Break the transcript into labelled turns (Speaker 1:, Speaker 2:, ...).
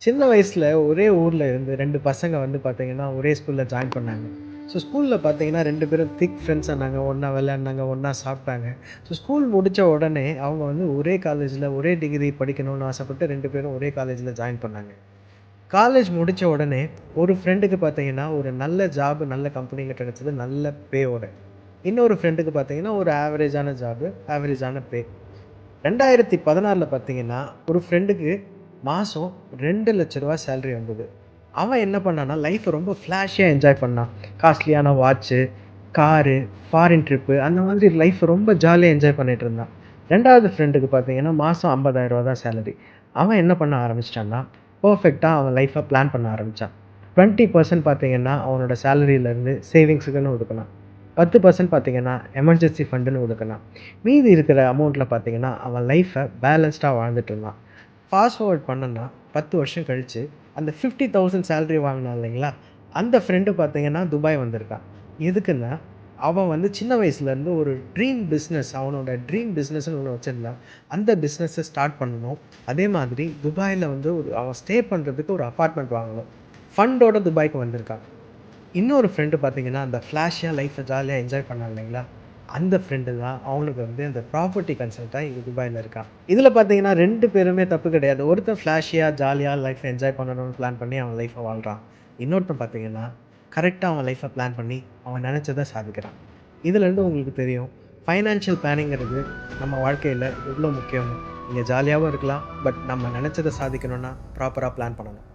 Speaker 1: சின்ன வயசுல ஒரே ஊர்ல இருந்து 2 பசங்க வந்து பார்த்தீங்கன்னா, ஒரே ஸ்கூல்ல ஜாயின் பண்ணாங்க. ஸோ ஸ்கூல்ல பார்த்தீங்கன்னா 2 பேரும் திக் ஃப்ரெண்ட்ஸ் ஆனாங்க. ஒண்ணா விளையாடுனாங்க, ஒண்ணா சாப்பிட்டாங்க. ஸோ ஸ்கூல் முடிச்ச உடனே அவங்க வந்து ஒரே காலேஜ்ல ஒரே டிகிரி படிக்கணும்னு ஆசைப்பட்டு 2 பேரும் ஒரே காலேஜ்ல ஜாயின் பண்ணாங்க. காலேஜ் முடிச்ச உடனே ஒரு ஃப்ரெண்டுக்கு பார்த்தீங்கன்னா, ஒரு நல்ல ஜாப் நல்ல கம்பெனில கிடைச்சது. நல்ல பேவோட. இன்னொரு ஃப்ரெண்டுக்கு பார்த்தீங்கன்னா, ஒரு ஆவரேஜான ஜாப், ஆவரேஜான பே. 2016ல பார்த்தீங்கன்னா, ஒரு ஃப்ரெண்டுக்கு மாசம் ரூ. 2,00,000 சேலரி வந்தது. அவன் என்ன பண்ணான்னா, லைஃப்ப ரொம்ப ஃப்ளாஷியா என்ஜாய் பண்ணான். காஸ்ட்லியான வாட்ச்சு, காரு, ஃபாரின் ட்ரிப்பு அந்த மாதிரி லைஃப்ப ரொம்ப ஜாலியா என்ஜாய் பண்ணிட்டு இருந்தான். 2வது ஃப்ரெண்டுக்கு பார்த்தீங்கன்னா, மாசம் ரூ. 50,000 தான் சேலரி. அவன் என்ன பண்ண ஆரம்பிச்சுட்டான்னா, பெர்ஃபெக்ட்டா அவன் லைஃப்ப பிளான் பண்ண ஆரம்பிச்சான். 20% பார்த்தீங்கன்னா, அவனோட சேலரிலருந்து சேவிங்ஸுக்குன்னு ஒதுக்குனான். 10% பார்த்தீங்கன்னா, எமர்ஜென்சி ஃபண்டுன்னு ஒதுக்குனான். மீதி இருக்கிற அமௌண்ட்ல பார்த்தீங்கன்னா, அவன் லைஃப்ப பேலன்ஸ்டா வாழ்ந்துட்டு இருந்தான். ஃபாஸ்ட் ஃபார்வர்ட் பண்ணோம்னா, 10 வருஷம் கழிச்சு, அந்த 50,000 சேலரி வாங்குனான் இல்லைங்களா? அந்த ஃப்ரெண்டு பார்த்தீங்கன்னா, துபாய் வந்திருக்கான். எதுக்குன்னா, அவன் வந்து சின்ன வயசுலேருந்து ஒரு அவனோட ட்ரீம் பிசினஸ்ன்னு ஒண்ணு வச்சிருந்தான். அந்த பிசினஸ ஸ்டார்ட் பண்ணணும். அதே மாதிரி துபாய்ல வந்து அவன் ஸ்டே பண்றதுக்கு ஒரு அபார்ட்மெண்ட் வாங்கணும். ஃபண்டோட துபாய்க்கு வந்திருக்கான். இன்னொரு ஃப்ரெண்டு பார்த்தீங்கன்னா, அந்த ஃப்ளாஷியா லைஃப்ப ஜாலியா என்ஜாய் பண்ணான் இல்லைங்களா? அந்த ஃப்ரெண்டு தான் அவனுக்கு வந்து அந்த ப்ராப்பர்ட்டி கன்சல்ட்டா இங்க துபாய்ல இருக்கான். இதில பார்த்தீங்கன்னா 2 பேருமே தப்பு கிடையாது. ஒருத்தன் ஃப்ளாஷியா ஜாலியா லைஃப்ப என்ஜாய் பண்ணணும்னு பிளான் பண்ணி அவன் லைஃப்ப வாழ்றான். இன்னொருத்தன் பார்த்தீங்கன்னா, கரெக்ட்டா அவன் லைஃப்ப பிளான் பண்ணி அவன் நெனச்சத சாதிக்கிறான். இதிலேருந்து உங்களுக்கு தெரியும், ஃபைனான்ஷியல் பிளானிங்கிறது நம்ம வாழ்க்கையில எவ்வளோ முக்கியம்னு. நீங்க ஜாலியாவும் இருக்கலாம். பட் நம்ம நெனச்சத சாதிக்கணும்னா ப்ராப்பரா பிளான் பண்ணணும்.